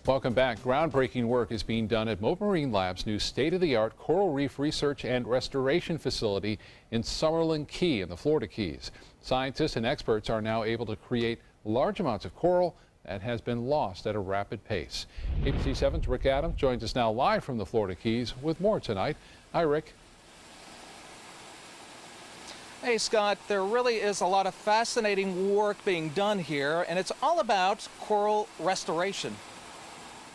Welcome back. Groundbreaking work is being done at Mote Marine Lab's new state-of-the-art coral reef research and restoration facility in Summerlin Key in the Florida Keys. Scientists and experts are now able to create large amounts of coral that has been lost at a rapid pace. ABC 7's Rick Adams joins us now live from the Florida Keys with more tonight. Hi, Rick. Hey, Scott, there really is a lot of fascinating work being done here, and it's all about coral restoration.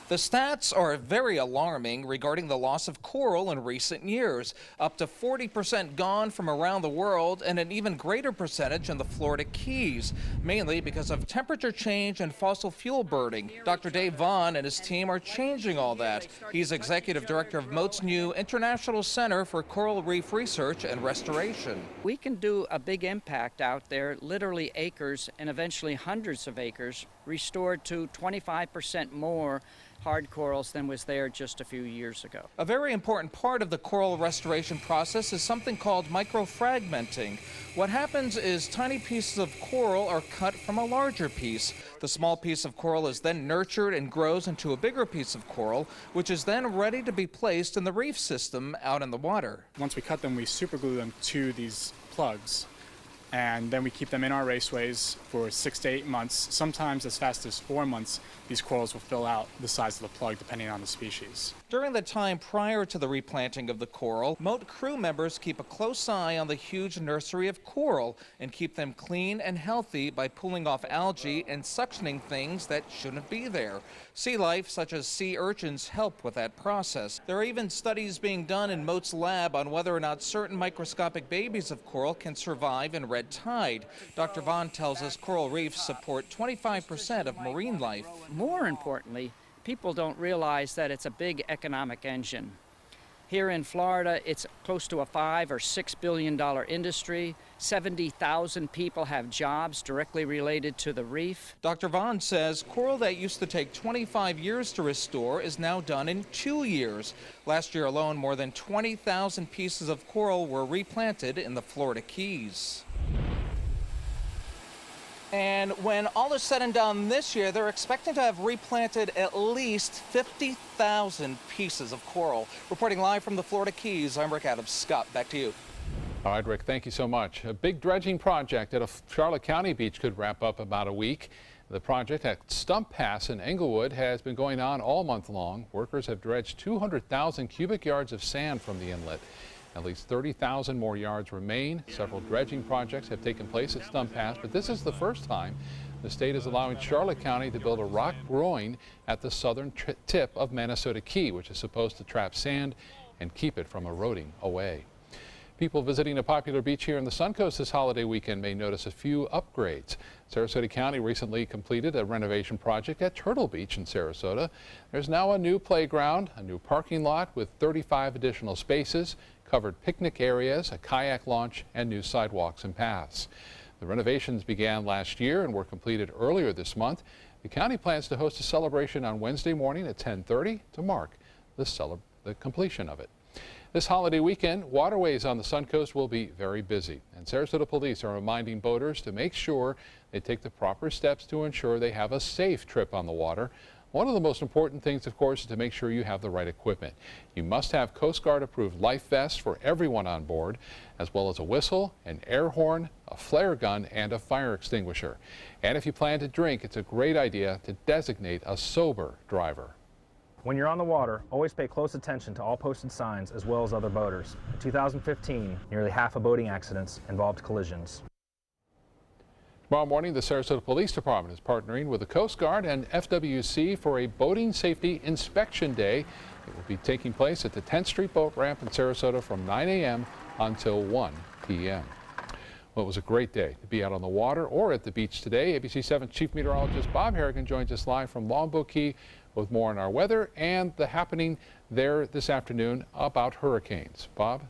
The stats are very alarming regarding the loss of coral in recent years. Up to 40% gone from around the world, and an even greater percentage in the Florida Keys, mainly because of temperature change and fossil fuel burning. Dr. Dave Vaughn and his team are changing all that. He's executive director of Mote's new International Center for Coral Reef Research and Restoration. We can do a big impact out there, literally acres and eventually hundreds of acres, restored to 25% more hard corals than was there just a few years ago. A very important part of the coral restoration process is something called microfragmenting. What happens is tiny pieces of coral are cut from a larger piece. The small piece of coral is then nurtured and grows into a bigger piece of coral, which is then ready to be placed in the reef system out in the water. Once we cut them, we superglue them to these plugs, and then we keep them in our raceways for 6 to 8 months. Sometimes as fast as 4 months, these corals will fill out the size of the plug depending on the species. During the time prior to the replanting of the coral, Mote crew members keep a close eye on the huge nursery of coral and keep them clean and healthy by pulling off algae and suctioning things that shouldn't be there. Sea life such as sea urchins help with that process. There are even studies being done in Mote's lab on whether or not certain microscopic babies of coral can survive in red tide. Dr. Vaughn tells us coral reefs support 25% of marine life. More importantly, people don't realize that it's a big economic engine. Here in Florida, it's close to a $5 or $6 billion industry. 70,000 people have jobs directly related to the reef. Dr. Vaughn says coral that used to take 25 years to restore is now done in 2 years. Last year alone, more than 20,000 pieces of coral were replanted in the Florida Keys. And when all is said and done this year, they're expecting to have replanted at least 50,000 pieces of coral. Reporting live from the Florida Keys, I'm Rick Adams. Scott, back to you. All right, Rick, thank you so much. A big dredging project at a Charlotte County beach could wrap up about a week. The project at Stump Pass in Englewood has been going on all month long. Workers have dredged 200,000 cubic yards of sand from the inlet. At least 30,000 more yards remain. Several dredging projects have taken place at Stump Pass, but this is the first time the state is allowing Charlotte County to build a rock groin at the southern tip of Manasota Key, which is supposed to trap sand and keep it from eroding away. People visiting a popular beach here in the Suncoast this holiday weekend may notice a few upgrades. Sarasota County recently completed a renovation project at Turtle Beach in Sarasota. There's now a new playground, a new parking lot with 35 additional spaces, covered picnic areas, a kayak launch, and new sidewalks and paths. The renovations began last year and were completed earlier this month. The county plans to host a celebration on Wednesday morning at 10:30 to mark the completion of it. This holiday weekend, waterways on the Suncoast will be very busy, and Sarasota police are reminding boaters to make sure they take the proper steps to ensure they have a safe trip on the water. One of the most important things, of course, is to make sure you have the right equipment. You must have Coast Guard approved life vests for everyone on board, as well as a whistle, an air horn, a flare gun, and a fire extinguisher. And if you plan to drink, it's a great idea to designate a sober driver. When you're on the water, always pay close attention to all posted signs as well as other boaters. In 2015, nearly half of boating accidents involved collisions. Tomorrow morning, the Sarasota Police Department is partnering with the Coast Guard and FWC for a boating safety inspection day. It will be taking place at the 10th Street Boat Ramp in Sarasota from 9 a.m. until 1 p.m. Well, it was a great day to be out on the water or at the beach today. ABC 7 Chief Meteorologist Bob Harrigan joins us live from Longboat Key with more on our weather and the happening there this afternoon about hurricanes. Bob?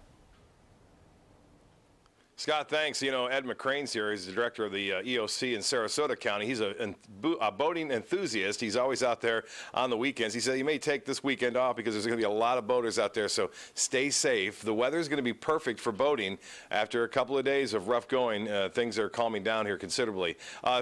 Scott, thanks. You know, Ed McCrane's here. He's the director of the EOC in Sarasota County. He's a boating enthusiast. He's always out there on the weekends. He said he may take this weekend off because there's going to be a lot of boaters out there, so stay safe. The weather is going to be perfect for boating. After a couple of days of rough going, things are calming down here considerably.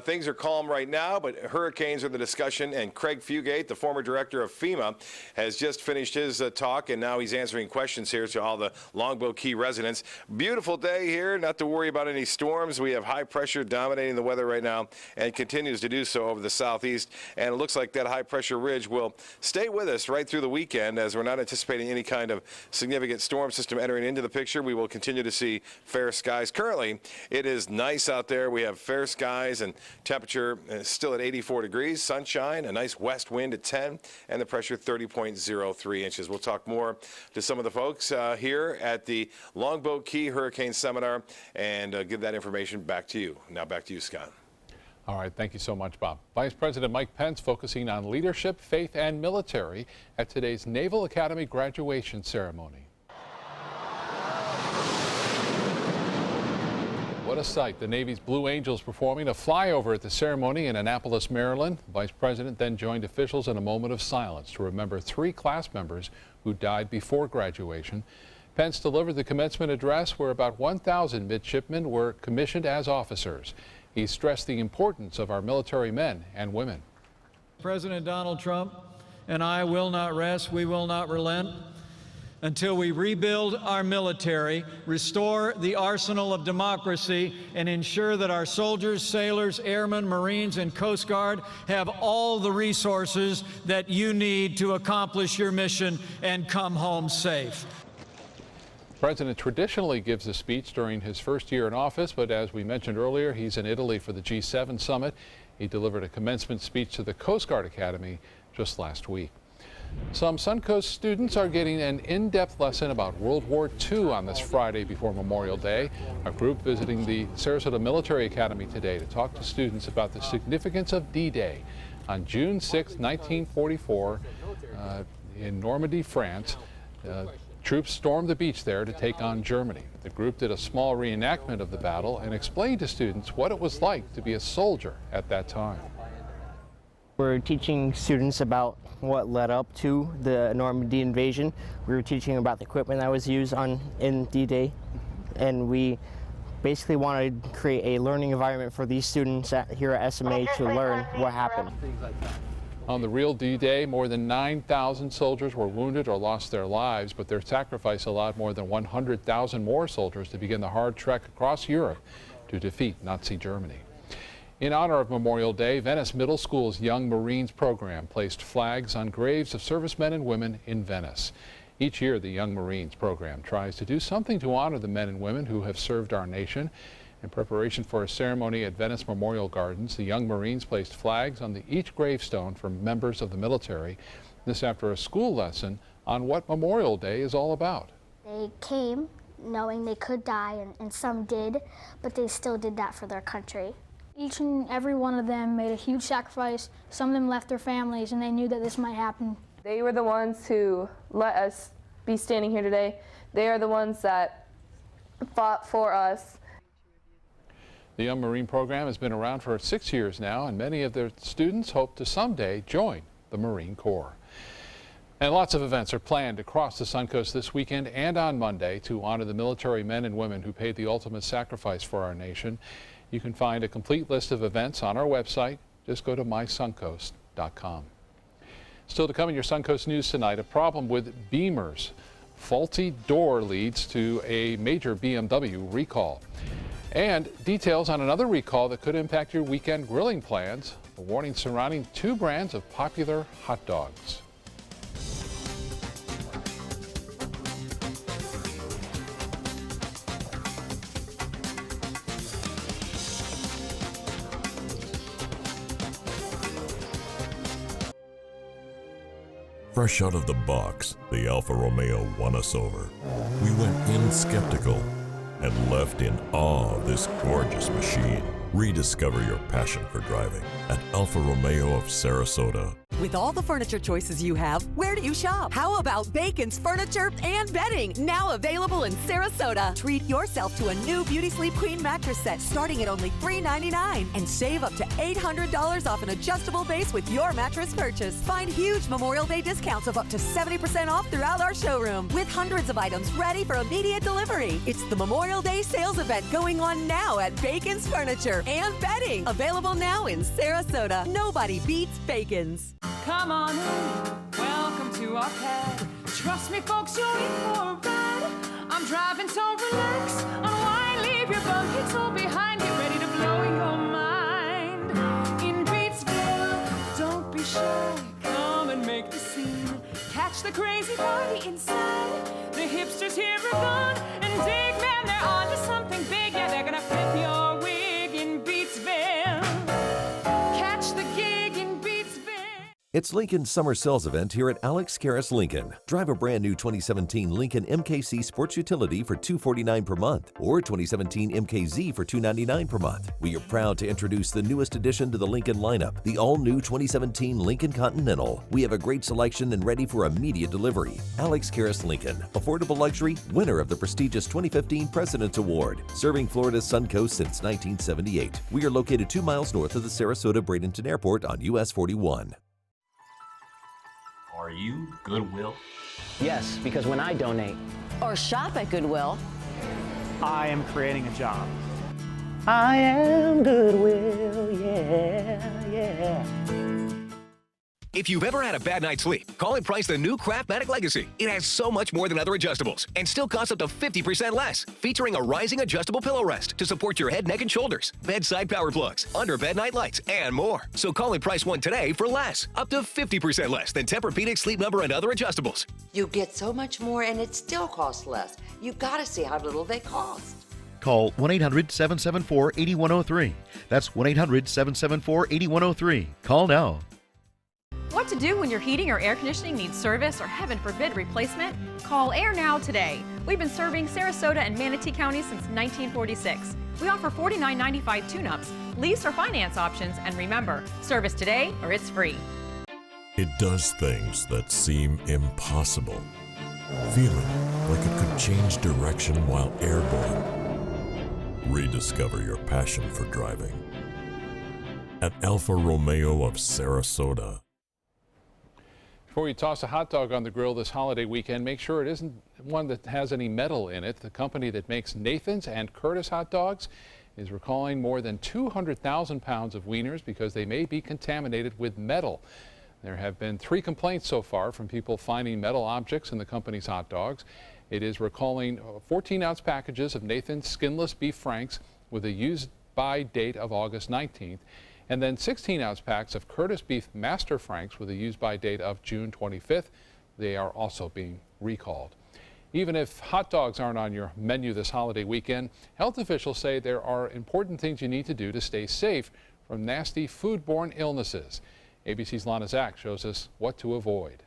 Things are calm right now, but hurricanes are the discussion, and Craig Fugate, the former director of FEMA, has just finished his talk, and now he's answering questions here to all the Longboat Key residents. Beautiful day here. Not to worry about any storms. We have high pressure dominating the weather right now and continues to do so over the southeast. And it looks like that high pressure ridge will stay with us right through the weekend, as we're not anticipating any kind of significant storm system entering into the picture. We will continue to see fair skies. Currently, it is nice out there. We have fair skies and temperature still at 84 degrees, sunshine, a nice west wind at 10, and the pressure 30.03 inches. We'll talk more to some of the folks here at the Longboat Key Hurricane Seminar and give that information back to you. Now back to you, Scott. All right, thank you so much, Bob. Vice President Mike Pence focusing on leadership, faith, and military at today's Naval Academy graduation ceremony. What a sight. The Navy's Blue Angels performing a flyover at the ceremony in Annapolis, Maryland. The Vice President then joined officials in a moment of silence to remember 3 class members who died before graduation. Pence delivered the commencement address where about 1,000 midshipmen were commissioned as officers. He stressed the importance of our military men and women. President Donald Trump and I will not rest, we will not relent until we rebuild our military, restore the arsenal of democracy, and ensure that our soldiers, sailors, airmen, Marines, and Coast Guard have all the resources that you need to accomplish your mission and come home safe. The President traditionally gives a speech during his first year in office, but as we mentioned earlier, he's in Italy for the G7 summit. He delivered a commencement speech to the Coast Guard Academy just last week. Some Suncoast students are getting an in-depth lesson about World War II on this Friday before Memorial Day. A group visiting the Sarasota Military Academy today to talk to students about the significance of D-Day. On June 6, 1944, in Normandy, France, troops stormed the beach there to take on Germany. The group did a small reenactment of the battle and explained to students what it was like to be a soldier at that time. We're teaching students about what led up to the Normandy invasion. We were teaching about the equipment that was used in D-Day, and we basically wanted to create a learning environment for these students here at SMA to learn what happened. On the real D-Day, more than 9,000 soldiers were wounded or lost their lives, but their sacrifice allowed more than 100,000 more soldiers to begin the hard trek across Europe to defeat Nazi Germany. In honor of Memorial Day, Venice Middle School's Young Marines program placed flags on graves of servicemen and women in Venice. Each year, the Young Marines program tries to do something to honor the men and women who have served our nation. In preparation for a ceremony at Venice Memorial Gardens, the Young Marines placed flags on each gravestone for members of the military. This after a school lesson on what Memorial Day is all about. They came knowing they could die, and some did, but they still did that for their country. Each and every one of them made a huge sacrifice. Some of them left their families, and they knew that this might happen. They were the ones who let us be standing here today. They are the ones that fought for us. The Young Marine program has been around for 6 years now, and many of their students hope to someday join the Marine Corps. And lots of events are planned across the Suncoast this weekend and on Monday to honor the military men and women who paid the ultimate sacrifice for our nation. You can find a complete list of events on our website. Just go to mysuncoast.com. Still to come in your Suncoast News tonight, a problem with Beamers. Faulty door leads to a major BMW recall. And details on another recall that could impact your weekend grilling plans. A warning surrounding 2 brands of popular hot dogs. Fresh out of the box, the Alfa Romeo won us over. We went in skeptical and left in awe of this gorgeous machine. Rediscover your passion for driving at Alfa Romeo of Sarasota. With all the furniture choices you have, where do you shop? How about Bacon's Furniture and Bedding, now available in Sarasota? Treat yourself to a new Beauty Sleep Queen mattress set starting at only $399 and save up to $800 off an adjustable base with your mattress purchase. Find huge Memorial Day discounts of up to 70% off throughout our showroom with hundreds of items ready for immediate delivery. It's the Memorial Day sales event going on now at Bacon's Furniture and Bedding, available now in Sarasota. Nobody beats Bacon's. Come on in, welcome to our pad. Trust me, folks, you're in for a ride. I'm driving, so relax. Unwind, leave your buckets all behind. Get ready to blow your mind. In Beatsville, don't be shy. Come and make the scene. Catch the crazy party inside. The hipsters here are gone. And dig, man, they're on to something big. Yeah, they're gonna flip your wig in Beatsville. Catch the gig in Beatsville. It's Lincoln's summer sales event here at Alex Karras Lincoln. Drive a brand new 2017 Lincoln MKC Sports Utility for $249 per month or 2017 MKZ for $299 per month. We are proud to introduce the newest addition to the Lincoln lineup, the all-new 2017 Lincoln Continental. We have a great selection and ready for immediate delivery. Alex Karras Lincoln, affordable luxury, winner of the prestigious 2015 President's Award, serving Florida's Suncoast since 1978. We are located 2 miles north of the Sarasota-Bradenton Airport on US 41. Are you Goodwill? Yes, because when I donate or shop at Goodwill, I am creating a job. I am Goodwill, yeah. If you've ever had a bad night's sleep, call and price the new Craftmatic Legacy. It has so much more than other adjustables and still costs up to 50% less. Featuring a rising adjustable pillow rest to support your head, neck, and shoulders, bedside power plugs, under-bed night lights, and more. So call and price one today for less, up to 50% less than Tempur-Pedic, Sleep Number, and other adjustables. you get so much more and it still costs less. You gotta see how little they cost. Call 1-800-774-8103. That's 1-800-774-8103. Call now. What to do when your heating or air conditioning needs service or, heaven forbid, replacement? Call Air Now today. We've been serving Sarasota and Manatee County since 1946. We offer $49.95 tune-ups, lease or finance options, and remember, service today or it's free. It does things that seem impossible. Feeling like it could change direction while airborne. Rediscover your passion for driving at Alfa Romeo of Sarasota. Before you toss a hot dog on the grill this holiday weekend, make sure it isn't one that has any metal in it. The company that makes Nathan's and Curtis hot dogs is recalling more than 200,000 pounds of wieners because they may be contaminated with metal. There have been 3 complaints so far from people finding metal objects in the company's hot dogs. It is recalling 14-ounce packages of Nathan's skinless beef franks with a use-by date of August 19th. And then 16-ounce packs of Curtis Beef Master Franks with a use-by date of June 25th. They are also being recalled. Even if hot dogs aren't on your menu this holiday weekend, health officials say there are important things you need to do to stay safe from nasty foodborne illnesses. ABC's Lana Zach shows us what to avoid.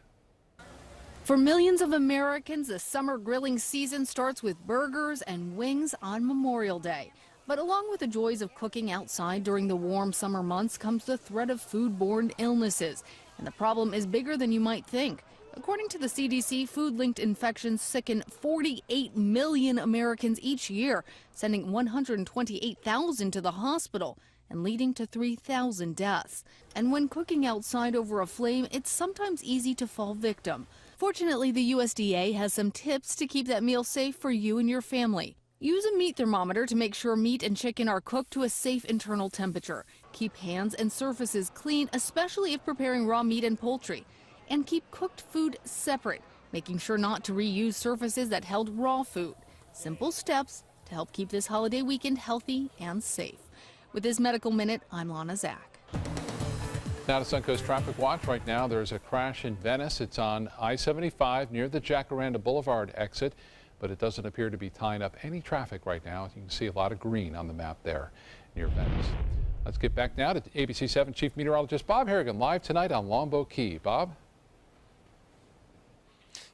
For millions of Americans, the summer grilling season starts with burgers and wings on Memorial Day. But along with the joys of cooking outside during the warm summer months comes the threat of foodborne illnesses. And the problem is bigger than you might think. According to the CDC, food-linked infections sicken 48 million Americans each year, sending 128,000 to the hospital and leading to 3,000 deaths. And when cooking outside over a flame, it's sometimes easy to fall victim. Fortunately, the USDA has some tips to keep that meal safe for you and your family. Use a meat thermometer to make sure meat and chicken are cooked to a safe internal temperature. Keep hands and surfaces clean, especially if preparing raw meat and poultry. And keep cooked food separate, making sure not to reuse surfaces that held raw food. Simple steps to help keep this holiday weekend healthy and safe. With this Medical Minute, I'm Lana Zach. Now to Suncoast Traffic Watch. Right now there's a crash in Venice. It's on I-75 near the Jacaranda Boulevard exit, but it doesn't appear to be tying up any traffic right now. You can see a lot of green on the map there near Venice. Let's get back now to ABC 7 Chief Meteorologist Bob Harrigan live tonight on Longboat Key. Bob?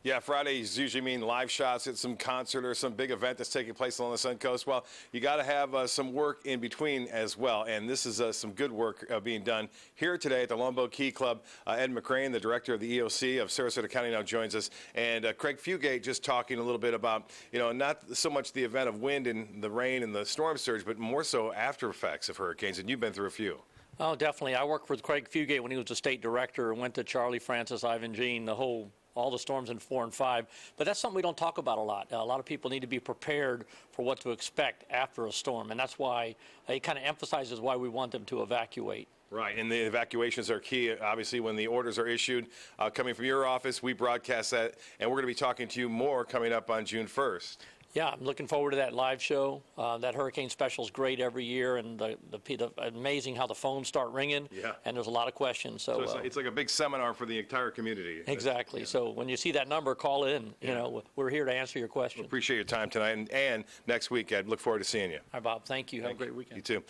Yeah, Fridays usually mean live shots at some concert or some big event that's taking place along the Suncoast. Well, you got to have some work in between as well, and this is some good work being done here today at the Longboat Key Club. Ed McCrane, the director of the EOC of Sarasota County, now joins us, and Craig Fugate just talking a little bit about, not so much the event of wind and the rain and the storm surge, but more so after effects of hurricanes, and you've been through a few. Oh, definitely. I worked with Craig Fugate when he was the state director and went to Charlie, Francis, Ivan, Gene, all the storms in 4 and 5. But that's something we don't talk about a lot. A lot of people need to be prepared for what to expect after a storm, and that's why it kind of emphasizes why we want them to evacuate. Right, and the evacuations are key. Obviously, when the orders are issued, coming from your office, we broadcast that, and we're going to be talking to you more coming up on June 1st. Yeah, I'm looking forward to that live show. That hurricane special is great every year, and the amazing how the phones start ringing. Yeah. And there's a lot of questions. So it's like a big seminar for the entire community. Exactly. Yeah. So when you see that number, call in. We're here to answer your questions. Appreciate your time tonight, and next week, Ed. Look forward to seeing you. Hi, Bob. Thank you. Have a great weekend. You too.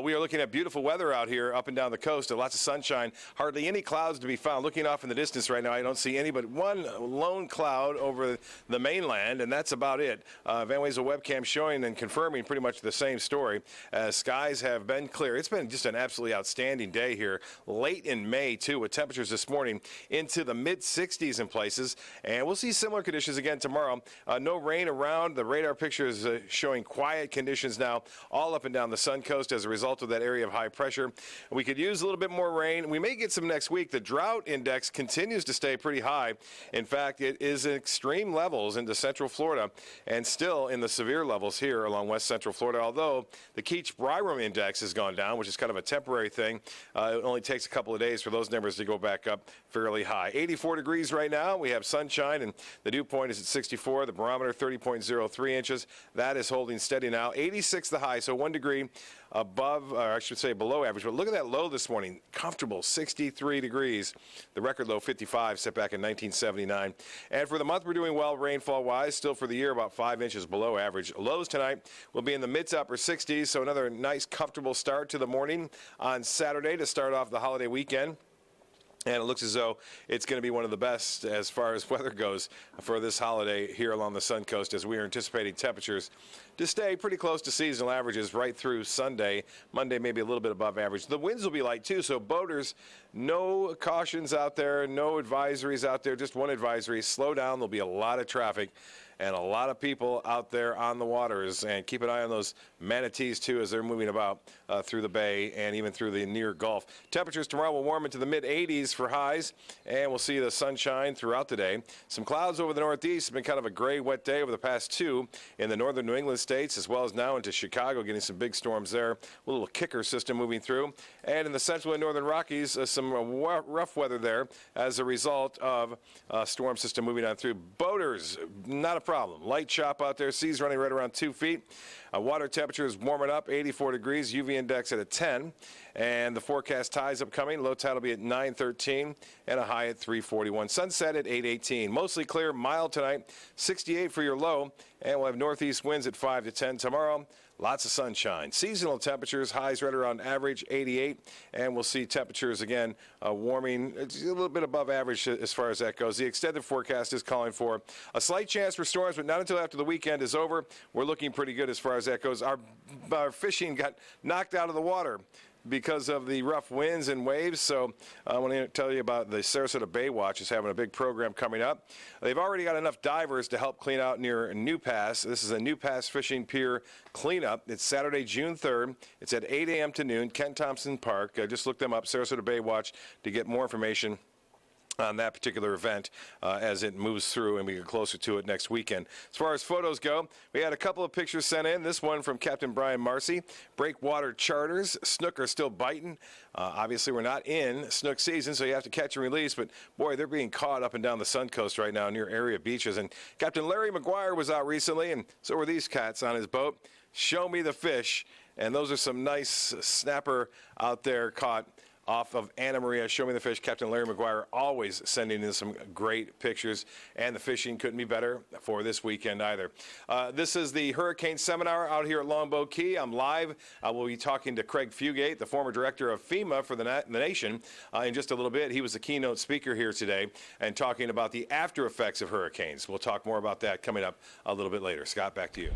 We are looking at beautiful weather out here, up and down the coast. Lots of sunshine. Hardly any clouds to be found. Looking off in the distance right now, I don't see any but one lone cloud over the mainland, and that's about it. Van Way's a webcam showing and confirming pretty much the same story. Skies have been clear. It's been just an absolutely outstanding day here, late in May, too, with temperatures this morning into the mid-60s in places. And we'll see similar conditions again tomorrow. No rain around. The radar picture is showing quiet conditions now all up and down the Suncoast as a result of that area of high pressure. We could use a little bit more rain. We may get some next week. The drought index continues to stay pretty high. In fact, it is in extreme levels into central Florida and still in the severe levels here along west central Florida, although the Keach-Bryram index has gone down, which is kind of a temporary thing. It only takes a couple of days for those numbers to go back up fairly high. 84 degrees right now. We have sunshine, and the dew point is at 64. The barometer 30.03 inches. That is holding steady now. 86 the high, so 1 degree above, or I should say below average. But look at that low this morning. Comfortable, 63 degrees. The record low, 55, set back in 1979. And for the month, we're doing well rainfall-wise. Still for the year, about 5 inches below average. Lows tonight will be in the mid to upper 60s, so another nice, comfortable start to the morning on Saturday to start off the holiday weekend. And it looks as though it's going to be one of the best as far as weather goes for this holiday here along the Suncoast, as we are anticipating temperatures to stay pretty close to seasonal averages right through Sunday. Monday maybe a little bit above average. The winds will be light too, so boaters, no cautions out there, no advisories out there, just one advisory: slow down. There'll be a lot of traffic and a lot of people out there on the waters, and keep an eye on those manatees too as they're moving about through the bay and even through the near Gulf. Temperatures tomorrow will warm into the mid-80s for highs, and we'll see the sunshine throughout the day. Some clouds over the northeast. It's been kind of a gray, wet day over the past 2 in the northern New England states, as well as now into Chicago, getting some big storms there. A little kicker system moving through. And in the central and northern Rockies, some rough weather there as a result of a storm system moving on through. Boaters, not a problem. Light chop out there. Seas running right around 2 feet. Water temperature is warming up, 84 degrees. UV index at a 10. And the forecast tides upcoming. Low tide will be at 9:13 and a high at 3:41. Sunset at 8:18. Mostly clear, mild tonight. 68 for your low. And we'll have northeast winds at 5 to 10 tomorrow. Lots of sunshine. Seasonal temperatures, highs right around average, 88. And we'll see temperatures again warming a little bit above average as far as that goes. The extended forecast is calling for a slight chance for storms, but not until after the weekend is over. We're looking pretty good as far as that goes. Our fishing got knocked out of the water because of the rough winds and waves. So I want to tell you about the Sarasota Bay Watch is having a big program coming up. They've already got enough divers to help clean out near New Pass. This is a New Pass Fishing Pier cleanup. It's Saturday, June 3rd. It's at 8 a.m. to noon, Kent Thompson Park. Just look them up, Sarasota Bay Watch, to get more information on that particular event as it moves through and we get closer to it next weekend. As far as photos go, we had a couple of pictures sent in. This one from Captain Brian Marcy. Breakwater charters. Snook are still biting. Obviously, we're not in snook season, so you have to catch and release. But, boy, they're being caught up and down the Suncoast right now near area beaches. And Captain Larry McGuire was out recently, and so were these cats on his boat. Show me the fish. And those are some nice snapper out there caught off of Anna Maria. Show Me the Fish. Captain Larry McGuire always sending in some great pictures, and the fishing couldn't be better for this weekend either. This is the Hurricane Seminar out here at Longboat Key. I'm live. I will be talking to Craig Fugate, the former director of FEMA for the nation, in just a little bit. He was the keynote speaker here today and talking about the after effects of hurricanes. We'll talk more about that coming up a little bit later. Scott, back to you.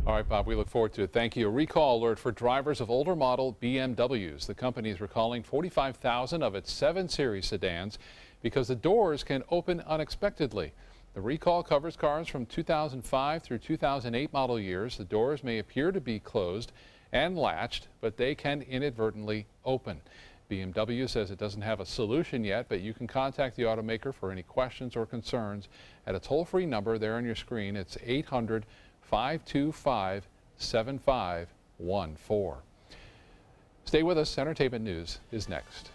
All right, Bob, we look forward to it. Thank you. A recall alert for drivers of older model BMWs. The company is recalling 45,000 of its 7 Series sedans because the doors can open unexpectedly. The recall covers cars from 2005 through 2008 model years. The doors may appear to be closed and latched, but they can inadvertently open. BMW says it doesn't have a solution yet, but you can contact the automaker for any questions or concerns at a toll-free number there on your screen. It's 800-525-7514. Stay with us. Entertainment news is next.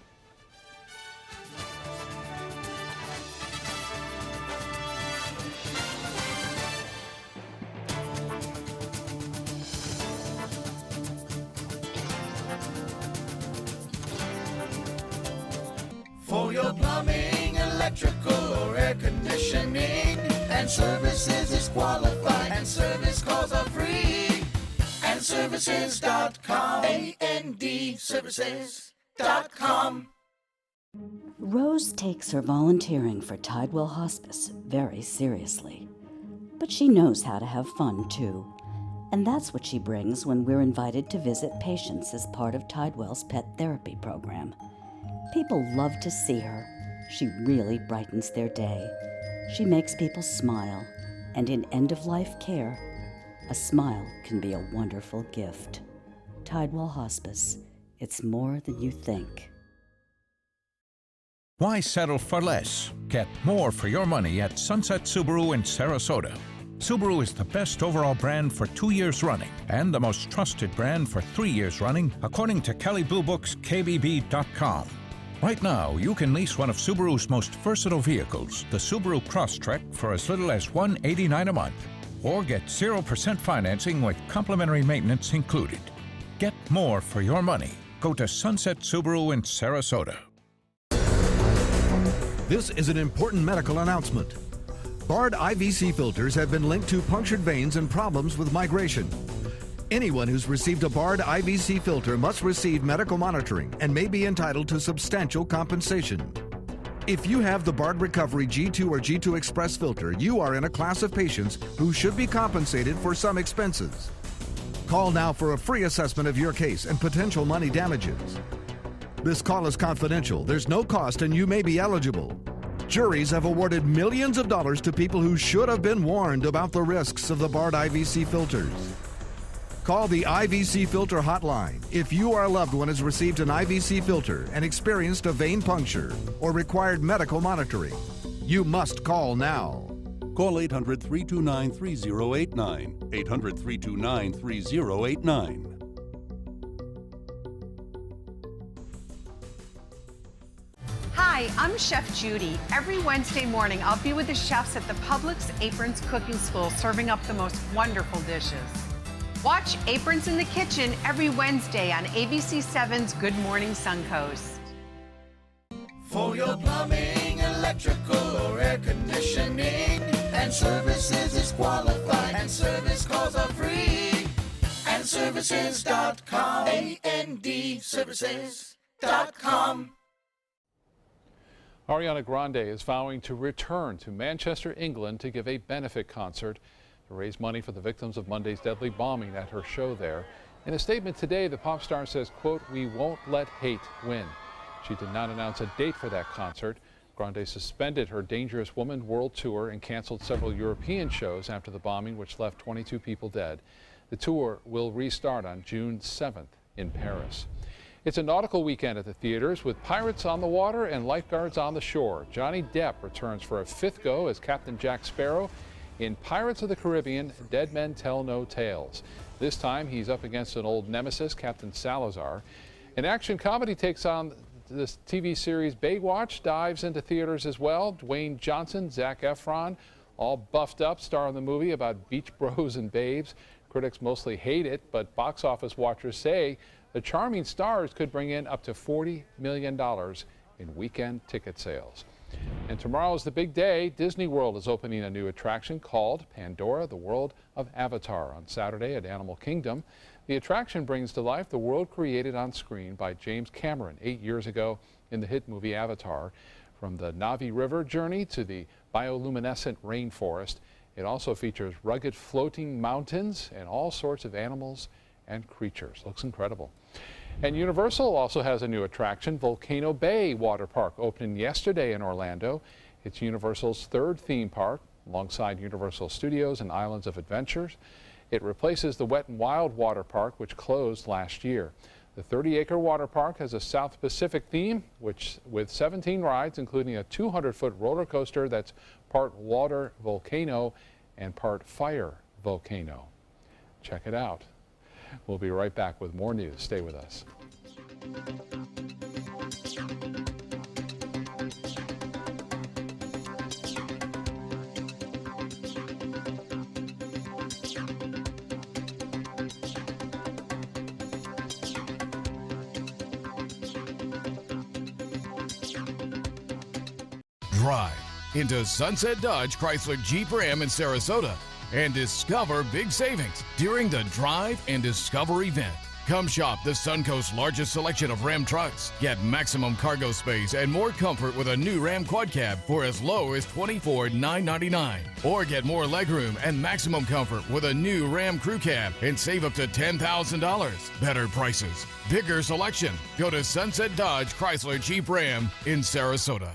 For your plumbing, electrical, or air conditioning, and services is qualified, and service calls are free. AndServices.com. AndServices.com. Rose takes her volunteering for Tidewell Hospice very seriously. But she knows how to have fun, too. And that's what she brings when we're invited to visit patients as part of Tidewell's pet therapy program. People love to see her. She really brightens their day. She makes people smile, and in end-of-life care, a smile can be a wonderful gift. Tidewell Hospice. It's more than you think. Why settle for less? Get more for your money at Sunset Subaru in Sarasota. Subaru is the best overall brand for 2 years running and the most trusted brand for 3 years running, according to Kelley Blue Book's KBB.com. Right now, you can lease one of Subaru's most versatile vehicles, the Subaru Crosstrek, for as little as $189 a month, or get 0% financing with complimentary maintenance included. Get more for your money. Go to Sunset Subaru in Sarasota. This is an important medical announcement. Bard IVC filters have been linked to punctured veins and problems with migration. Anyone who's received a Bard IVC filter must receive medical monitoring and may be entitled to substantial compensation. If you have the Bard Recovery G2 or G2 Express filter, you are in a class of patients who should be compensated for some expenses. Call now for a free assessment of your case and potential money damages. This call is confidential. There's no cost and you may be eligible. Juries have awarded millions of dollars to people who should have been warned about the risks of the Bard IVC filters. Call the IVC Filter Hotline if you or a loved one has received an IVC filter and experienced a vein puncture or required medical monitoring. You must call now. Call 800-329-3089. 800-329-3089. Hi, I'm Chef Judy. Every Wednesday morning, I'll be with the chefs at the Publix Aprons Cooking School serving up the most wonderful dishes. Watch Aprons in the Kitchen every Wednesday on ABC7's Good Morning Suncoast. For your plumbing, electrical, or air conditioning, and services is qualified, and service calls are free. AndServices.com. AndServices.com. Ariana Grande is vowing to return to Manchester, England to give a benefit concert to raise money for the victims of Monday's deadly bombing at her show there. In a statement today, the pop star says, quote, "We won't let hate win." She did not announce a date for that concert. Grande suspended her Dangerous Woman world tour and canceled several European shows after the bombing, which left 22 people dead. The tour will restart on June 7th in Paris. It's a nautical weekend at the theaters with pirates on the water and lifeguards on the shore. Johnny Depp returns for a 5th go as Captain Jack Sparrow in Pirates of the Caribbean, Dead Men Tell No Tales. This time he's up against an old nemesis, Captain Salazar. An action comedy takes on this TV series Baywatch, dives into theaters as well. Dwayne Johnson, Zac Efron, all buffed up, star in the movie about beach bros and babes. Critics mostly hate it, but box office watchers say The Charming Stars could bring in up to $40 million in weekend ticket sales. And tomorrow is the big day. Disney World is opening a new attraction called Pandora, the World of Avatar on Saturday at Animal Kingdom. The attraction brings to life the world created on screen by James Cameron 8 years ago in the hit movie Avatar. From the Navi River journey to the bioluminescent rainforest, it also features rugged floating mountains and all sorts of animals and creatures. Looks incredible. And Universal also has a new attraction, Volcano Bay Water Park, opening yesterday in Orlando. It's Universal's third theme park, alongside Universal Studios and Islands of Adventures. It replaces the Wet 'n Wild Water Park, which closed last year. The 30-acre water park has a South Pacific theme, with 17 rides, including a 200-foot roller coaster that's part water volcano and part fire volcano. Check it out. We'll be right back with more news. Stay with us. Drive into Sunset Dodge Chrysler Jeep Ram in Sarasota and discover big savings during the Drive and Discover event. Come shop the Suncoast's largest selection of Ram trucks. Get maximum cargo space and more comfort with a new Ram Quad Cab for as low as $24,999. Or get more legroom and maximum comfort with a new Ram Crew Cab and save up to $10,000. Better prices, bigger selection. Go to Sunset Dodge Chrysler Jeep Ram in Sarasota.